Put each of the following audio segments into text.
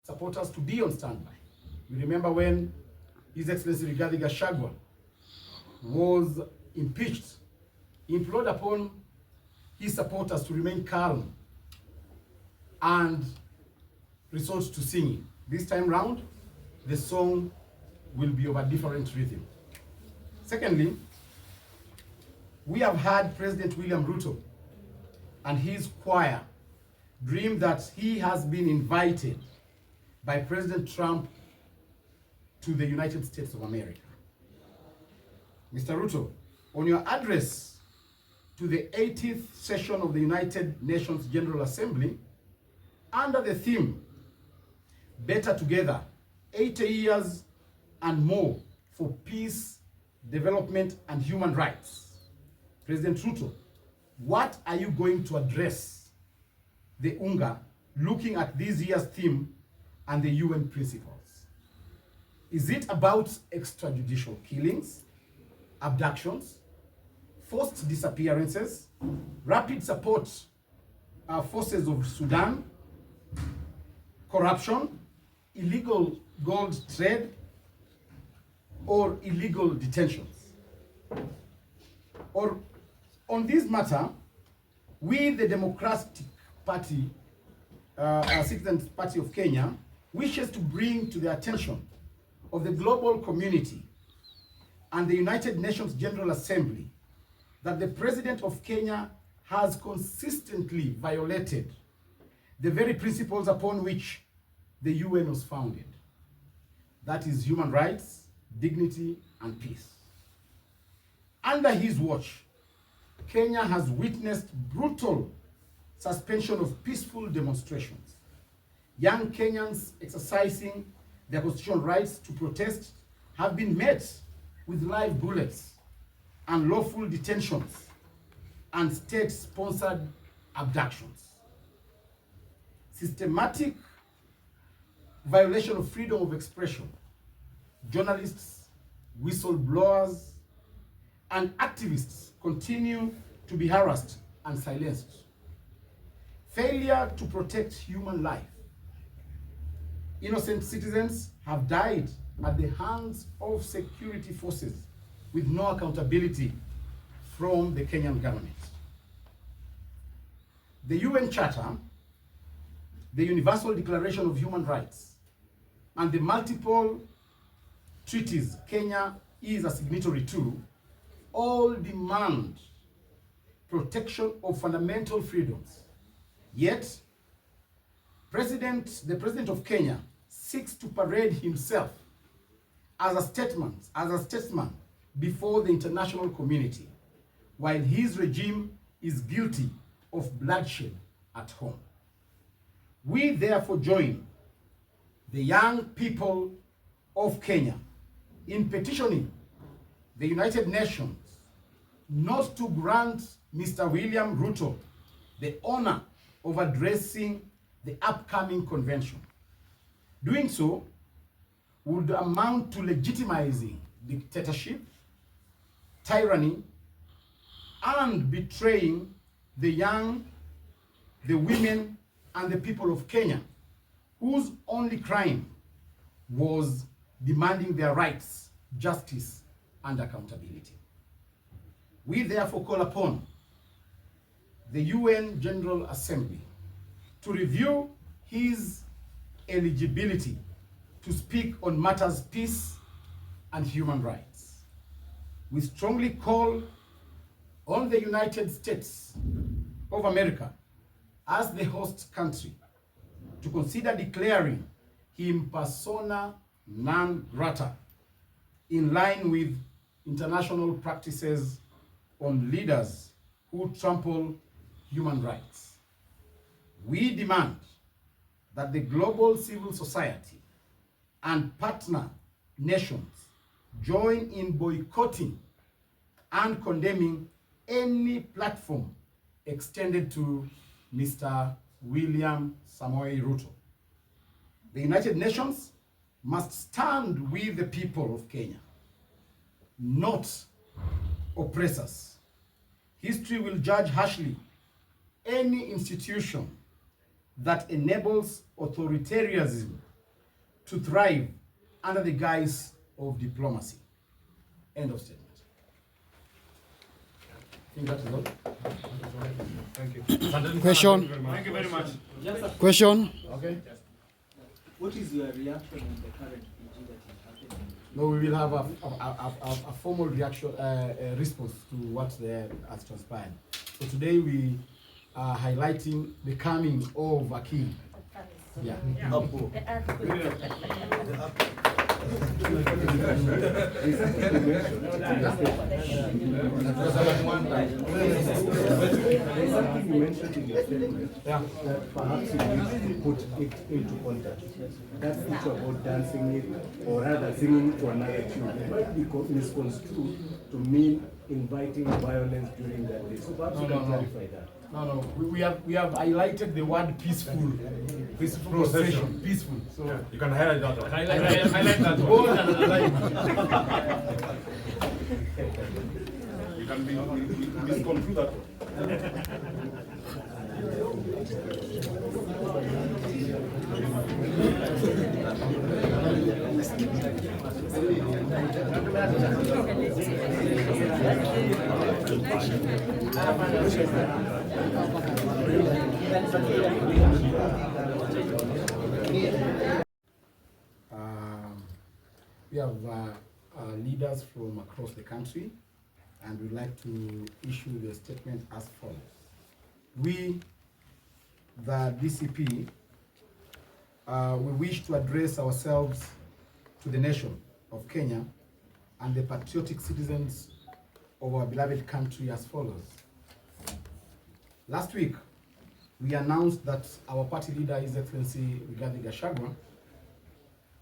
supporters to be on standby. You remember when His Excellency Rigathi Gachagua was impeached, he implored upon his supporters to remain calm and resort to singing. This time round, the song will be of a different rhythm. Secondly, we have had President William Ruto and his choir dream that he has been invited by President Trump to the United States of America. Mr. Ruto, on your address to the 80th session of the United Nations General Assembly, under the theme, Better Together, 80 years and more for peace, development, and human rights. President Ruto, what are you going to address the UNGA looking at this year's theme and the UN principles? Is it about extrajudicial killings, abductions, forced disappearances, rapid support forces of Sudan, corruption, illegal gold trade, or illegal detentions? Or on this matter, we, the Democratic Party, Citizens Party of Kenya, wishes to bring to the attention of the global community and the United Nations General Assembly that the President of Kenya has consistently violated the very principles upon which the UN was founded. That is human rights, dignity, and peace. Under his watch, Kenya has witnessed brutal suspension of peaceful demonstrations. Young Kenyans exercising their constitutional rights to protest have been met with live bullets, unlawful detentions, and state-sponsored abductions. Systematic violation of freedom of expression. Journalists, whistleblowers, and activists continue to be harassed and silenced. Failure to protect human life. Innocent citizens have died at the hands of security forces with no accountability from the Kenyan government. The UN Charter, the Universal Declaration of Human Rights, and the multiple treaties Kenya is a signatory to all demand protection of fundamental freedoms. Yet, the President of Kenya seeks to parade himself as a statesman before the international community, while his regime is guilty of bloodshed at home. We therefore join the young people of Kenya in petitioning the United Nations not to grant Mr. William Ruto the honor of addressing the upcoming convention. Doing so would amount to legitimizing dictatorship, tyranny, and betraying the young, the women, and the people of Kenya, whose only crime was demanding their rights, justice, and accountability. We therefore call upon the UN General Assembly to review his eligibility to speak on matters peace and human rights. We strongly call on the United States of America as the host country to consider declaring him persona non grata in line with international practices on leaders who trample human rights. We demand that the global civil society and partner nations join in boycotting and condemning any platform extended to Mr. William Samoei Ruto. The United Nations must stand with the people of Kenya, not oppressors. History will judge harshly any institution that enables authoritarianism to thrive under the guise of diplomacy. End of statement. I think that is all. Thank you. Question? Thank you very much. Question? Okay. What is your reaction on the current PG that is happening? No, we will have a formal reaction, response to what has transpired. So today we are highlighting the coming of a king. Yeah. Something you mentioned in your statement, perhaps you need to put it into context. That's not about dancing it, or rather singing to another tune. It might be misconstrued to mean inviting violence during that day. So perhaps you can clarify that. No. We have highlighted the word peaceful. Peaceful procession. Peaceful. So Yeah, you can highlight that one. highlight that bold and alive. You can misconstrue that one. We have leaders from across the country, and we'd like to issue the statement as follows. We, the DCP, we wish to address ourselves to the nation of Kenya and the patriotic citizens of our beloved country as follows. Last week, we announced that our party leader, His Excellency Rigathi Gachagua,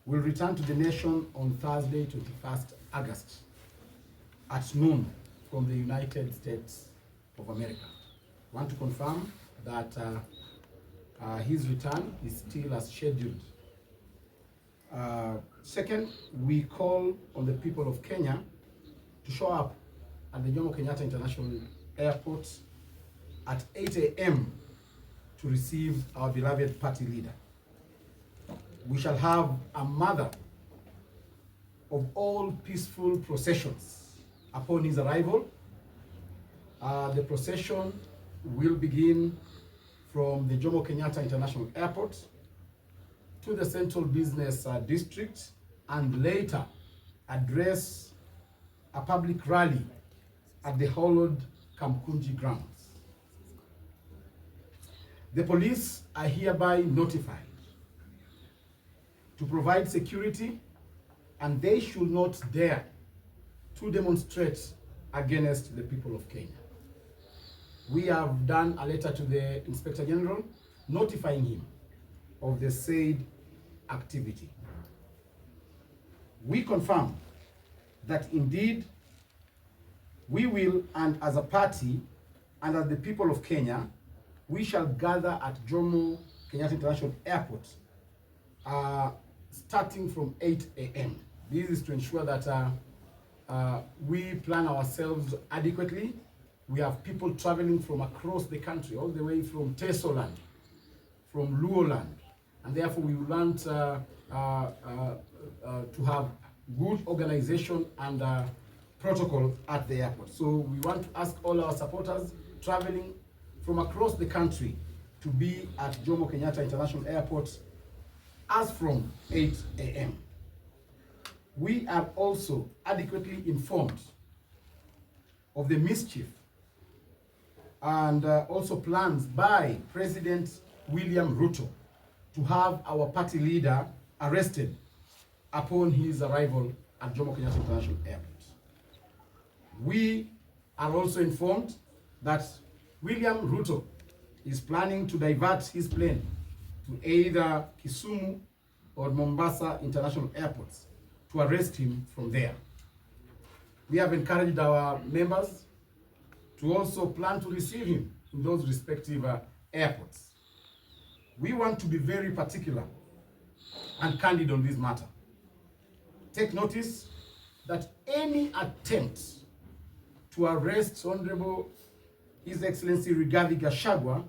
will return to the nation on Thursday, 21st August at noon from the United States of America. I want to confirm that his return is still as scheduled. Second, we call on the people of Kenya to show up at the Jomo Kenyatta International Airport at 8 a.m. to receive our beloved party leader. We shall have a mother of all peaceful processions upon his arrival. The procession will begin from the Jomo Kenyatta International Airport to the Central Business District, and later address a public rally at the hallowed Kamkunji grounds. The police are hereby notified to provide security, and they should not dare to demonstrate against the people of Kenya. We have done a letter to the Inspector General notifying him of the said activity. We confirm that indeed we will, and as a party and as the people of Kenya, we shall gather at Jomo Kenyatta International Airport starting from 8 a.m. This is to ensure that we plan ourselves adequately. We have people traveling from across the country, all the way from Tesoland, from Luoland, and therefore we want to have good organization and protocol at the airport. So we want to ask all our supporters traveling from across the country to be at Jomo Kenyatta International Airport as from 8 a.m. We are also adequately informed of the mischief and also plans by President William Ruto to have our party leader arrested upon his arrival at Jomo Kenyatta International Airport. We are also informed that William Ruto is planning to divert his plane to either Kisumu or Mombasa International Airports to arrest him from there. We have encouraged our members to also plan to receive him in those respective airports. We want to be very particular and candid on this matter. Take notice that any attempt to arrest Honorable His Excellency Rigathi Gachagua